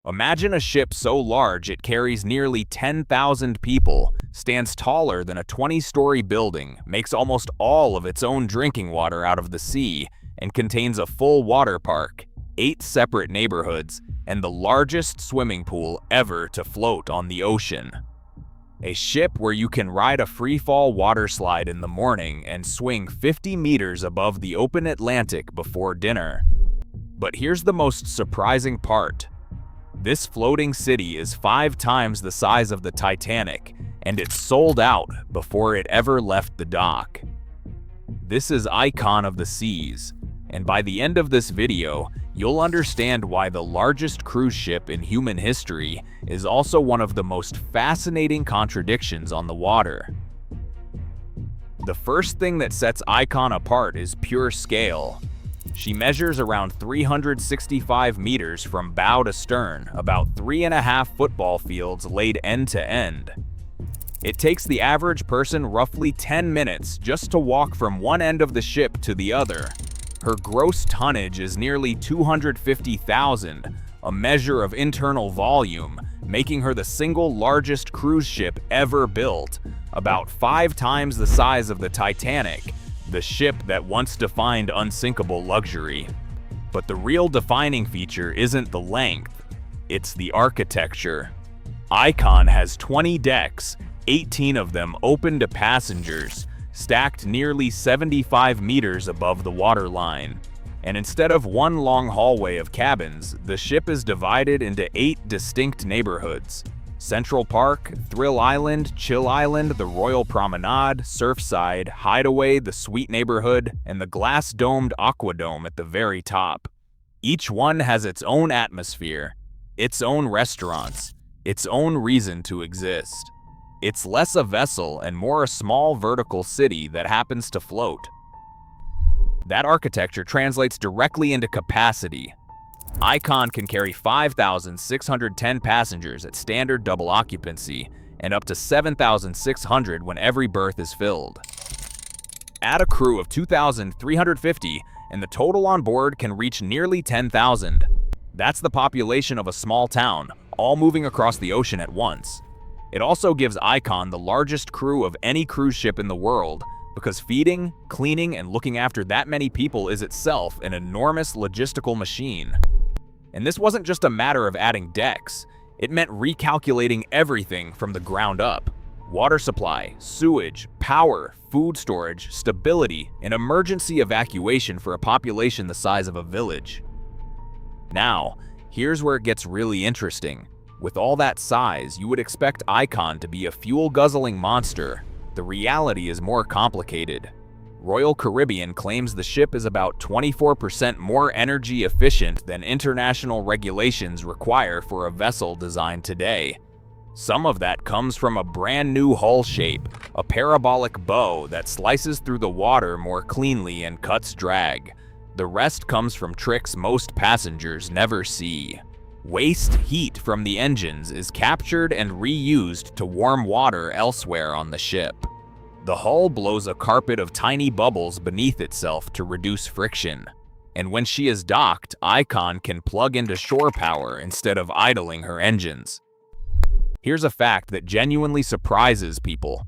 Imagine a ship so large it carries nearly 10,000 people, stands taller than a 20-story building, makes almost all of its own drinking water out of the sea, and contains a full water park, 8 separate neighborhoods, and the largest swimming pool ever to float on the ocean. A ship where you can ride a free-fall water slide in the morning and swing 50 meters above the open Atlantic before dinner. But here's the most surprising part. This floating city is 5 times the size of the Titanic, and it sold out before it ever left the dock. This is Icon of the Seas, and by the end of this video, you'll understand why the largest cruise ship in human history is also one of the most fascinating contradictions on the water. The first thing that sets Icon apart is pure scale. She measures around 365 meters from bow to stern, about 3.5 football fields laid end to end. It takes the average person roughly 10 minutes just to walk from one end of the ship to the other. Her gross tonnage is nearly 250,000, a measure of internal volume, making her the single largest cruise ship ever built, about 5 times the size of the Titanic, the ship that once defined unsinkable luxury. But the real defining feature isn't the length, it's the architecture. Icon has 20 decks, 18 of them open to passengers, stacked nearly 75 meters above the waterline. And instead of one long hallway of cabins, the ship is divided into 8 distinct neighborhoods: Central Park, Thrill Island, Chill Island, the Royal Promenade, Surfside, Hideaway, the Sweet Neighborhood, and the glass-domed AquaDome at the very top. Each one has its own atmosphere, its own restaurants, its own reason to exist. It's less a vessel and more a small vertical city that happens to float. That architecture translates directly into capacity. Icon can carry 5,610 passengers at standard double occupancy and up to 7,600 when every berth is filled. Add a crew of 2,350 and the total on board can reach nearly 10,000. That's the population of a small town, all moving across the ocean at once. It also gives Icon the largest crew of any cruise ship in the world, because feeding, cleaning, and looking after that many people is itself an enormous logistical machine. And this wasn't just a matter of adding decks, it meant recalculating everything from the ground up. Water supply, sewage, power, food storage, stability, and emergency evacuation for a population the size of a village. Now, here's where it gets really interesting. With all that size, you would expect Icon to be a fuel-guzzling monster. The reality is more complicated. Royal Caribbean claims the ship is about 24% more energy efficient than international regulations require for a vessel designed today. Some of that comes from a brand new hull shape, a parabolic bow that slices through the water more cleanly and cuts drag. The rest comes from tricks most passengers never see. Waste heat from the engines is captured and reused to warm water elsewhere on the ship. The hull blows a carpet of tiny bubbles beneath itself to reduce friction. And when she is docked, Icon can plug into shore power instead of idling her engines. Here's a fact that genuinely surprises people.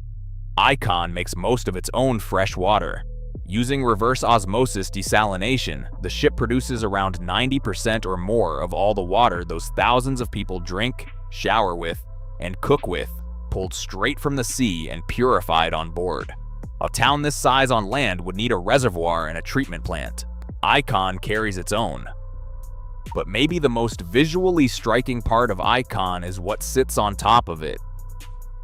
Icon makes most of its own fresh water. Using reverse osmosis desalination, the ship produces around 90% or more of all the water those thousands of people drink, shower with, and cook with, pulled straight from the sea and purified on board. A town this size on land would need a reservoir and a treatment plant. Icon carries its own. But maybe the most visually striking part of Icon is what sits on top of it.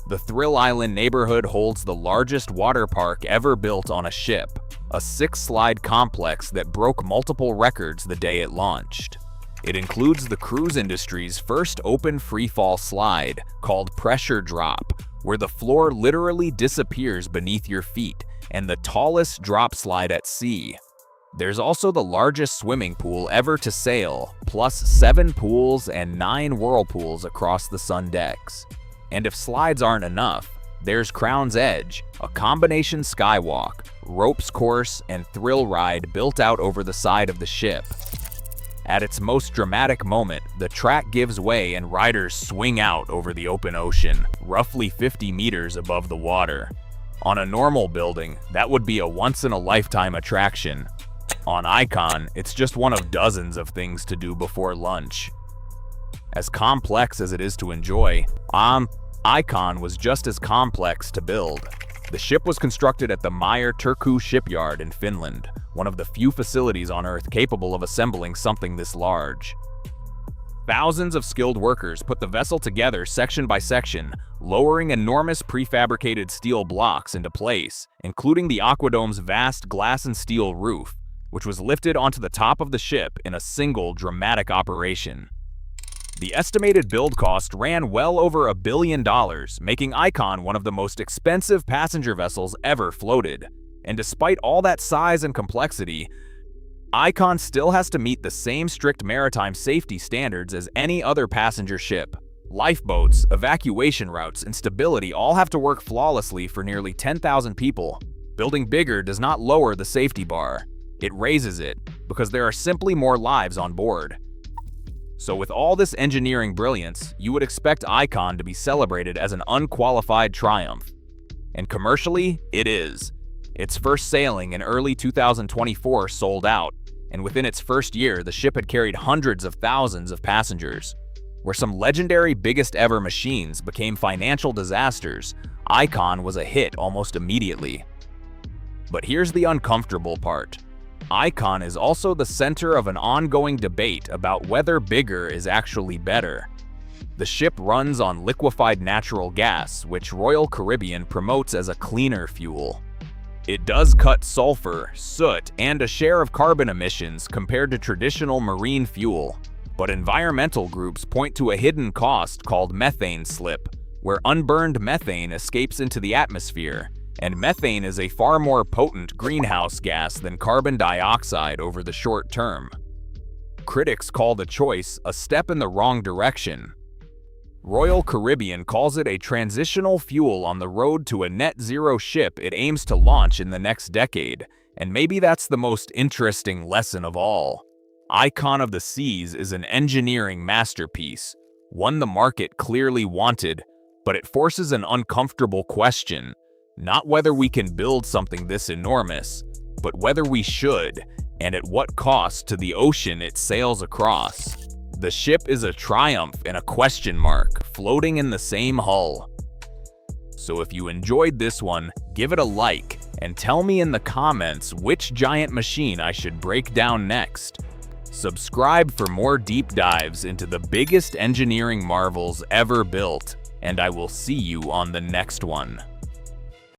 The Thrill Island neighborhood holds the largest water park ever built on a ship, a 6-slide complex that broke multiple records the day it launched. It includes the cruise industry's first open freefall slide, called Pressure Drop, where the floor literally disappears beneath your feet, and the tallest drop slide at sea. There's also the largest swimming pool ever to sail, plus 7 pools and 9 whirlpools across the sun decks. And if slides aren't enough, there's Crown's Edge, a combination skywalk, ropes course, and thrill ride built out over the side of the ship. At its most dramatic moment, the track gives way and riders swing out over the open ocean, roughly 50 meters above the water. On a normal building, that would be a once-in-a-lifetime attraction. On Icon, it's just one of dozens of things to do before lunch. As complex as it is to enjoy, Icon was just as complex to build. The ship was constructed at the Meyer Turku shipyard in Finland, one of the few facilities on Earth capable of assembling something this large. Thousands of skilled workers put the vessel together section by section, lowering enormous prefabricated steel blocks into place, including the AquaDome's vast glass and steel roof, which was lifted onto the top of the ship in a single dramatic operation. The estimated build cost ran well over $1 billion, making Icon one of the most expensive passenger vessels ever floated. And despite all that size and complexity, Icon still has to meet the same strict maritime safety standards as any other passenger ship. Lifeboats, evacuation routes, and stability all have to work flawlessly for nearly 10,000 people. Building bigger does not lower the safety bar. It raises it, because there are simply more lives on board. So with all this engineering brilliance, you would expect Icon to be celebrated as an unqualified triumph. And commercially, it is. Its first sailing in early 2024 sold out, and within its first year, the ship had carried hundreds of thousands of passengers. Where some legendary biggest ever machines became financial disasters, Icon was a hit almost immediately. But here's the uncomfortable part. Icon is also the center of an ongoing debate about whether bigger is actually better. The ship runs on liquefied natural gas, which Royal Caribbean promotes as a cleaner fuel. It does cut sulfur, soot, and a share of carbon emissions compared to traditional marine fuel, but environmental groups point to a hidden cost called methane slip, where unburned methane escapes into the atmosphere, and methane is a far more potent greenhouse gas than carbon dioxide over the short term. Critics call the choice a step in the wrong direction. Royal Caribbean calls it a transitional fuel on the road to a net-zero ship it aims to launch in the next decade, and maybe that's the most interesting lesson of all. Icon of the Seas is an engineering masterpiece, one the market clearly wanted, but it forces an uncomfortable question. Not whether we can build something this enormous, but whether we should, and at what cost to the ocean it sails across. The ship is a triumph and a question mark, floating in the same hull. So if you enjoyed this one, give it a like, and tell me in the comments which giant machine I should break down next. Subscribe for more deep dives into the biggest engineering marvels ever built, and I will see you on the next one.